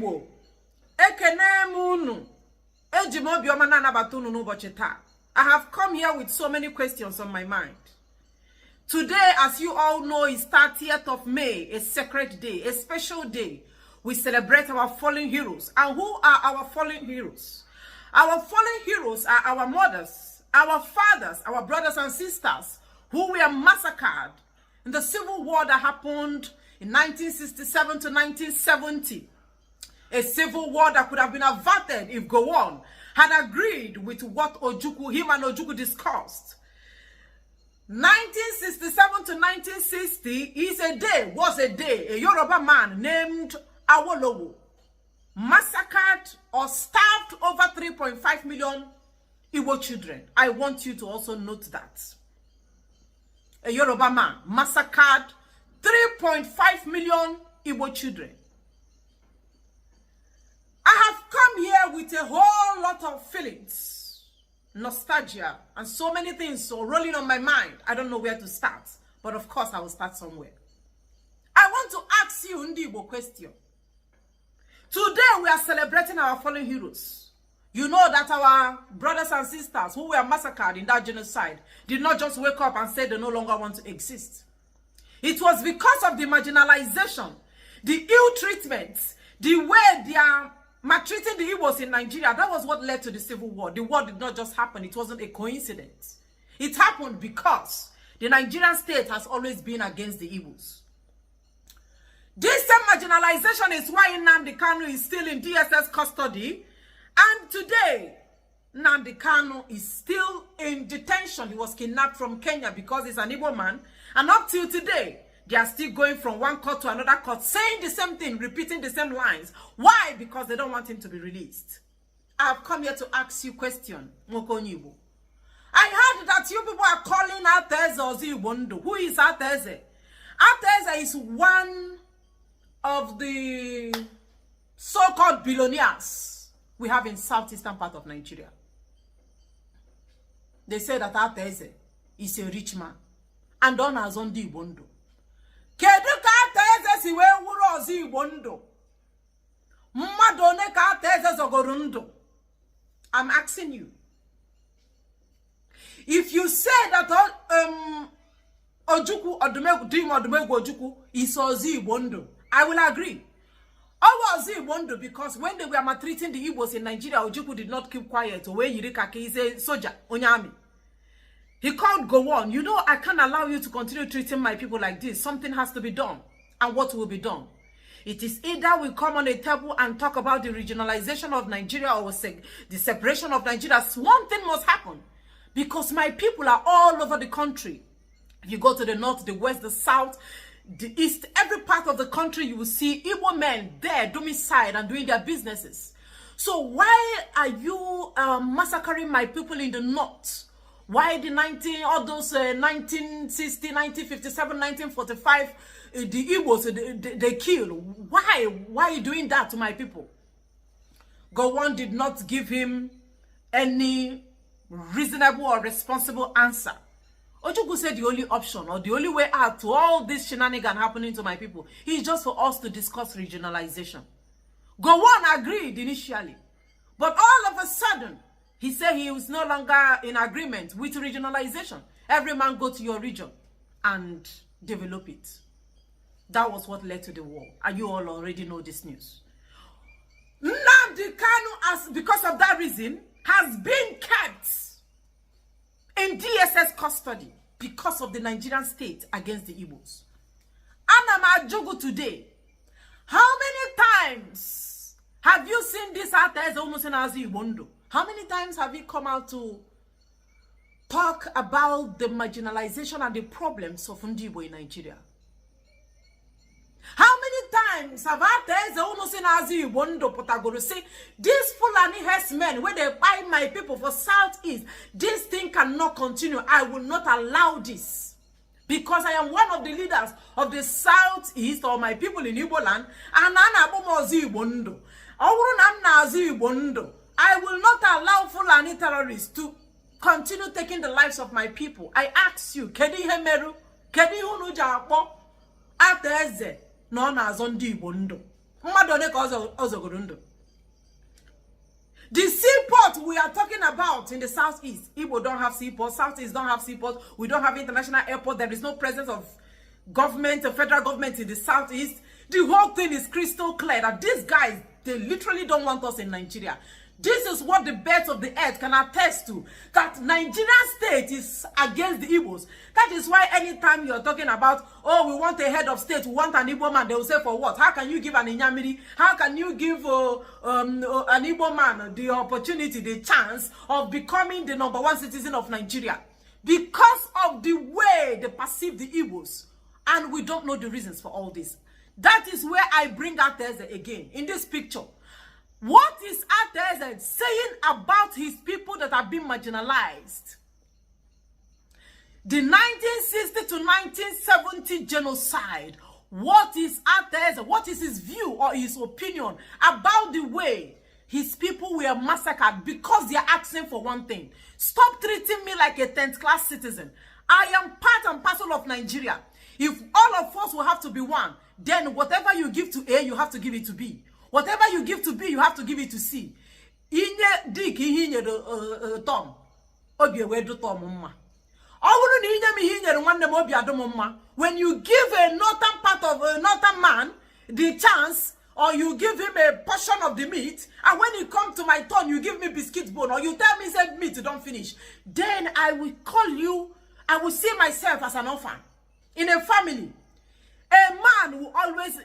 Ndigbo, ekene munu, ejimobioma na nabatunu n'ubochi taa. I have come here with so many questions on my mind. Today, as you all know, is 30th of May, a sacred day, a special day. We celebrate our fallen heroes. And who are our fallen heroes? Our fallen heroes are our mothers, our fathers, our brothers and sisters who were massacred in the civil war that happened in 1967 to 1970. A civil war that could have been averted if Gowon had agreed with what him and Ojukwu discussed. 1967 to 1960 was a day, a Yoruba man named Awolowo massacred or starved over 3.5 million Igbo children. I want you to also note that. A Yoruba man massacred 3.5 million Igbo children. I have come here with a whole lot of feelings, nostalgia, and so many things so rolling on my mind. I don't know where to start, but of course I will start somewhere. I want to ask you Ndigbo question. Today we are celebrating our fallen heroes. You know that our brothers and sisters who were massacred in that genocide did not just wake up and say they no longer want to exist. It was because of the marginalization, the ill treatment, the way they are maltreating the Igbos in Nigeria. That was what led to the civil war. The war did not just happen. It wasn't a coincidence. It happened because the Nigerian state has always been against the Igbos. This same marginalization is why Nnamdi Kanu is still in DSS custody. And today, Nnamdi Kanu is still in detention. He was kidnapped from Kenya because he's an Igbo man. And up till today, they are still going from one court to another court, saying the same thing, repeating the same lines. Why? Because they don't want him to be released. I've come here to ask you a question, Mokonyibo. I heard that you people are calling Arthur Eze ozoigbondu. Who is Arthur Eze? Arthur Eze is one of the so-called billionaires we have in southeastern part of Nigeria. They say that Arthur Eze is a rich man and on as Ndigbo. Kedu ka Arthur Eze si we wuru ozoigbondu? Mmadu one ka Arthur Eze zogoro ndu? I'm asking you. If you say that Ojukwu Ojukwu is ozoigbondu, I will agree. Ozoigbondu, because when they were maltreating the Igbos in Nigeria, Ojukwu did not keep quiet. He's a soldier, army. He called Gowon. You know, I can't allow you to continue treating my people like this. Something has to be done. And what will be done? It is either we come on a table and talk about the regionalization of Nigeria or the separation of Nigeria. One thing must happen. Because my people are all over the country. If you go to the north, the west, the south, the east, every part of the country, you will see Igbo men there domiciled and doing their businesses. So why are you massacring my people in the north? Why the 1960, 1957, 1945, the Igbos, they kill? Why are you doing that to my people? Gowon did not give him any reasonable or responsible answer. Ojukwu said the only option or the only way out to all this shenanigan happening to my people is just for us to discuss regionalization. Gowon agreed initially, but all of a sudden, he said he was no longer in agreement with regionalization. Every man go to your region and develop it. That was what led to the war. And you all already know this news. Nnamdi Kanu, because of that reason, has been kept in DSS custody because of the Nigerian state against the Igbos. Anama Jogo today, how many times have you seen this Arthur Eze ozoigbondu? How many times have you come out to talk about the marginalization and the problems of Ndigbo in Nigeria? How many times have Arthur Eze ozoigbondu potagoro say, these Fulani herdsmen, where they buy my people for Southeast, this thing cannot continue. I will not allow this. Because I am one of the leaders of the Southeast, or my people in Igbo land, and ozoigbondu. I will not allow Fulani terrorists to continue taking the lives of my people. I ask you, Kedi Hemeru, Kedi Hunu Japo, Arthur Eze, no na Ndigbo. The seaport we are talking about in the southeast, Igbo don't have seaport, southeast don't have seaport, we don't have international airport, there is no presence of government, or federal government in the southeast. The whole thing is crystal clear that these guys, they literally don't want us in Nigeria. This is what the birds of the earth can attest to, that Nigerian state is against the Igbos. That is why anytime you're talking about, oh, we want a head of state, we want an Igbo man, they will say, for what? How can you give an Inyamiri, how can you give an Igbo man the opportunity, the chance of becoming the #1 citizen of Nigeria? Because of the way they perceive the Igbos. And we don't know the reasons for all this. That is where I bring Arthur Eze again, in this picture. What is Arthur Eze saying about his people that have been marginalized? The 1960 to 1970 genocide. What is Arthur Eze? What is his view or his opinion about the way his people were massacred because they are asking for one thing? Stop treating me like a 10th class citizen. I am part and parcel of Nigeria. If all of us will have to be one, then whatever you give to A, you have to give it to B. Whatever you give to B, you have to give it to C. Inye dik inye Tom. Obi wedu Tom mma. Owuru ni inye mi inye nwanne m obi adom mma. When you give a northern part of a northern man the chance, or you give him a portion of the meat, and when you come to my turn, you give me biscuit bone, or you tell me say meat don't finish, then I will call you, I will see myself as an orphan. In a family, a man will always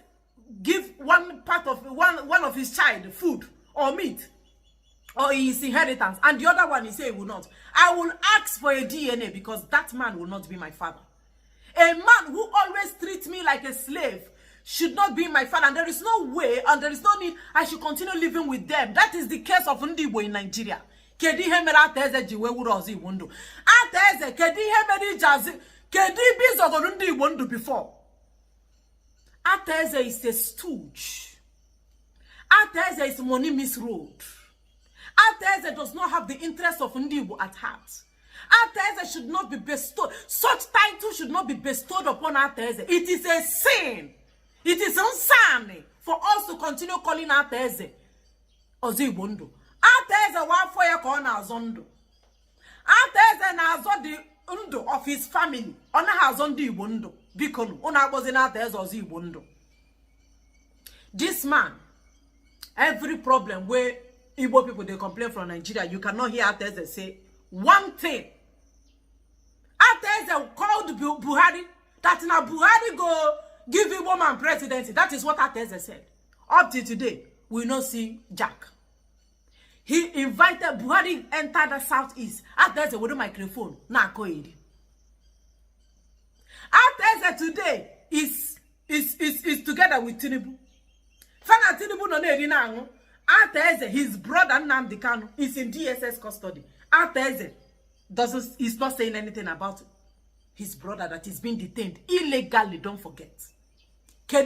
give one part of one of his child food or meat or his inheritance, and the other one he say he will not. I will ask for a DNA because that man will not be my father. A man who always treats me like a slave should not be my father, and there is no way and there is no need I should continue living with them. That is the case of Ndigbo in Nigeria. Kedi hemera Arthur Eze jiwe wuru ozoigbondu. Arthur Eze kedi hemeri jazi kedi bizo Ndigbo before. Arthur Eze is a stooge. Arthur Eze is money misroad. Arthur Eze does not have the interest of Ndigbo at heart. Arthur Eze should not be bestowed. Such title should not be bestowed upon Arthur Eze. It is a sin. It is unsanny for us to continue calling Arthur Eze ozoigbondu. Arthur Eze wa for ya ka na azondo. Arthur Eze na azo the undo of his family. Ona ha azo Ndigbo ndu. Bikonu, una agbozi na Arthur Eze ozoigbondu. This man, every problem where Igbo people they complain from Nigeria, you cannot hear Arthur Eze say one thing. Arthur Eze called Buhari, that na Buhari go give Igbo man presidency. That is what Arthur Eze said. Up to today, we not see Jack. He invited Buhari enter the southeast. Arthur Eze with a microphone. Na koedi. Arthur Eze today is together with Tinubu. Fana Tinubu no ne na. Arthur Eze, his brother Nnamdi Kanu, is in DSS custody. Arthur Eze is not saying anything about his brother that is being detained illegally. Don't forget. That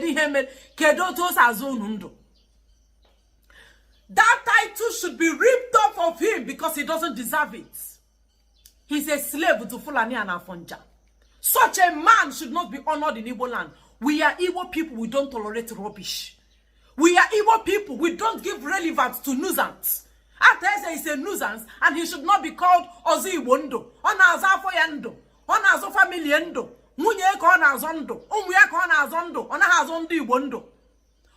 title should be ripped off of him because he doesn't deserve it. He's a slave to Fulani and Afonja. Such a man should not be honored in Igbo land. We are Igbo people, we don't tolerate rubbish. We are Igbo people, we don't give relevance to nuisance. Arthur Eze is a nuisance and he should not be called ozoigbondu. Ona azafo yando. Ona azo family yando. Munye ko ona azondo. Umuye ko ona azondo. Ona azondo igbondo.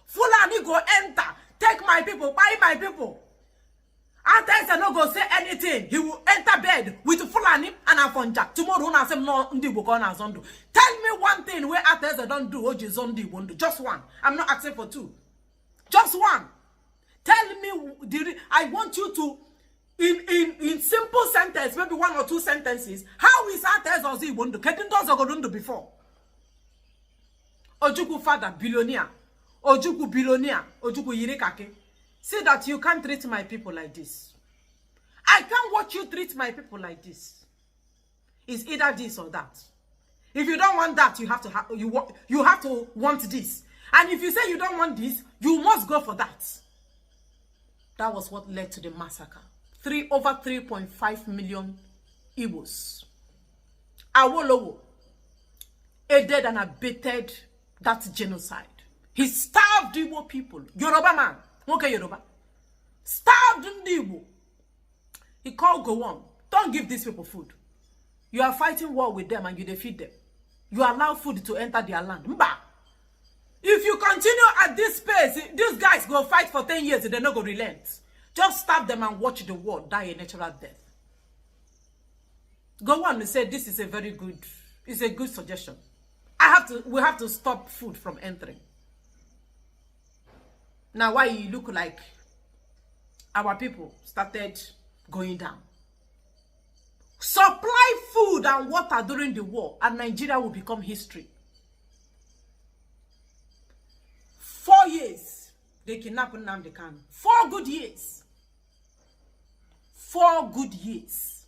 Fulani go enter. Take my people, buy my people. Arthur Eze no go say anything. He will enter bed with Fulani and Afonja. Tomorrow una say no Ndigbo ko ona azondo. Tell me one thing where Arthur Eze don't do oji zondo igbondo. Just one. I'm not asking for two. Just one. Tell me, I want you to, in simple sentence, maybe one or two sentences, how is Arthur Eze ozoigbondu? Kedin does ogodundu before. Ojuku father, billionaire. Ojuku billionaire. Ojuku yirikake. See that you can't treat my people like this. I can't watch you treat my people like this. It's either this or that. If you don't want that, you have to want this. And if you say you don't want this, you must go for that. That was what led to the massacre. Over 3.5 million Igbos. Awolowo aided and abetted that genocide. He starved Igbo people. Yoruba man. Okay, Yoruba. Starved Ndigbo. He called go on. Don't give these people food. You are fighting war with them and you defeat them. You allow food to enter their land. Mba. If you continue at this pace, these guys go fight for 10 years and they're not going to relent. Just stop them and watch the world die a natural death. Go on and say this is a very good, it's a good suggestion. We have to stop food from entering. Now why you look like our people started going down? Supply food and water during the war and Nigeria will become history. 4 years, they kidnapped Nnamdi Kanu. 4 good years. 4 good years.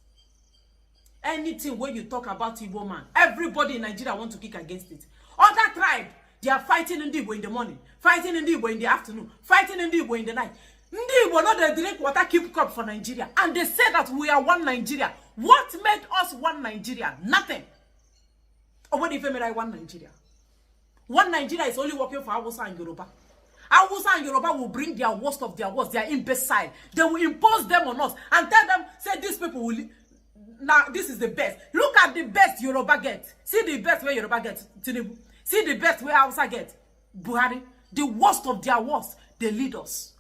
Anything when you talk about Igbo man, everybody in Nigeria want to kick against it. Other tribe, they are fighting Ndigbo in the morning, fighting Ndigbo in the afternoon, fighting Ndigbo in the night. Ndigbo not they drink water, keep cup for Nigeria. And they say that we are one Nigeria. What made us one Nigeria? Nothing. Or what if we made one Nigeria? One Nigeria is only working for Hausa and Yoruba. Hausa and Yoruba will bring their worst of their worst, their imbecile. They will impose them on us and tell them, say these people will... Now, this is the best. Look at the best Yoruba get. See the best where Yoruba get. See the best where Hausa get. Buhari. The worst of their worst. They lead us.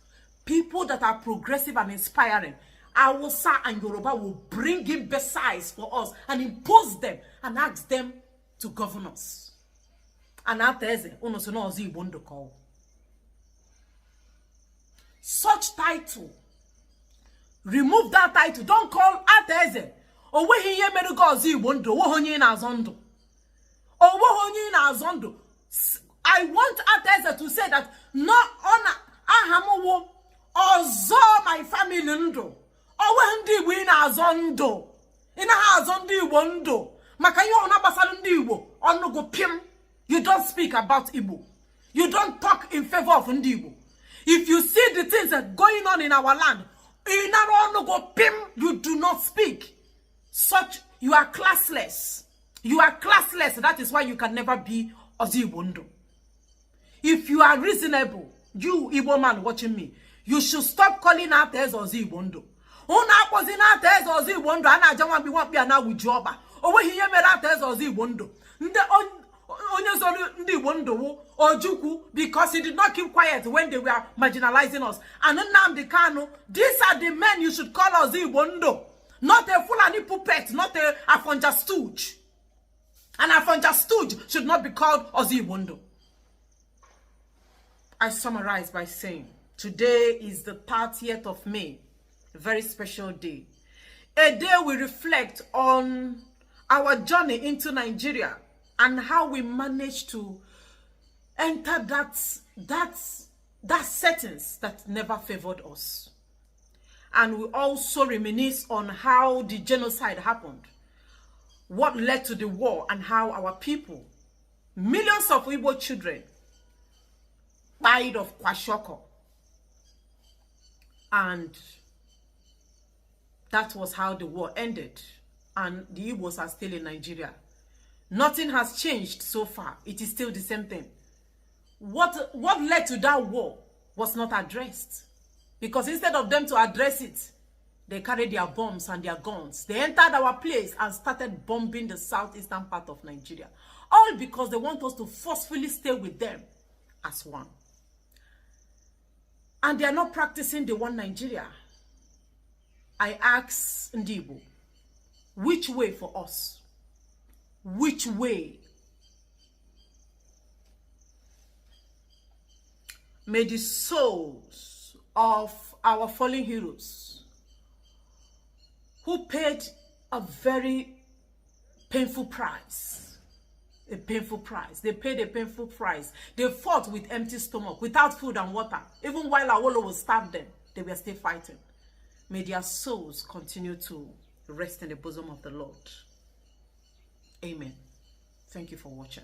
People that are progressive and inspiring. Hausa and Yoruba will bring imbeciles for us and impose them and ask them to govern us. And Arthur Eze, ozoigbondu call. Such title. Remove that title. Don't call Arthur Eze. Owe hiye meru go ozoigbondu. Owe honye na azondo. Owe honye na azondo. I want Arthur Eze to say that no honor ahamowo ozo my family ndo. Owe Ndigbo na azondo. Ina ha azondo Igbo ndo. Maka yo ona basalu Ndigbo onu go pim. You don't speak about Igbo. You don't talk in favor of Ndigbo. If you see the things that are going on in our land, you do not speak. Such, you are classless. You are classless. That is why you can never be ozoigbondu. If you are reasonable, you Igbo man watching me, you should stop calling out as ozoigbondu. Una was in out as ozoigbondu, and I don't want to be one now with job. Over here, made out as ozoigbondu. Because he did not keep quiet when they were marginalizing us. And Nnamdi Kanu, these are the men you should call ozoigbondu. Not a Fulani puppet, not a Afonja stooge. An Afonja stooge should not be called ozoigbondu. I summarize by saying, today is the 30th of May, a very special day. A day we reflect on our journey into Nigeria and how we managed to enter that settings that never favored us. And we also reminisce on how the genocide happened, what led to the war, and how our people, millions of Igbo children, died of kwashiorkor. And that was how the war ended. And the Igbos are still in Nigeria. Nothing has changed so far. It is still the same thing. What led to that war was not addressed. Because instead of them to address it, they carried their bombs and their guns. They entered our place and started bombing the southeastern part of Nigeria. All because they want us to forcefully stay with them as one. And they are not practicing the one Nigeria. I ask Ndigbo, which way for us? Which way? May the souls of our fallen heroes who paid a very painful price, they paid a painful price. They fought with empty stomach, without food and water. Even while Awolo was stabbed them, they were still fighting. May their souls continue to rest in the bosom of the Lord. Amen. Thank you for watching.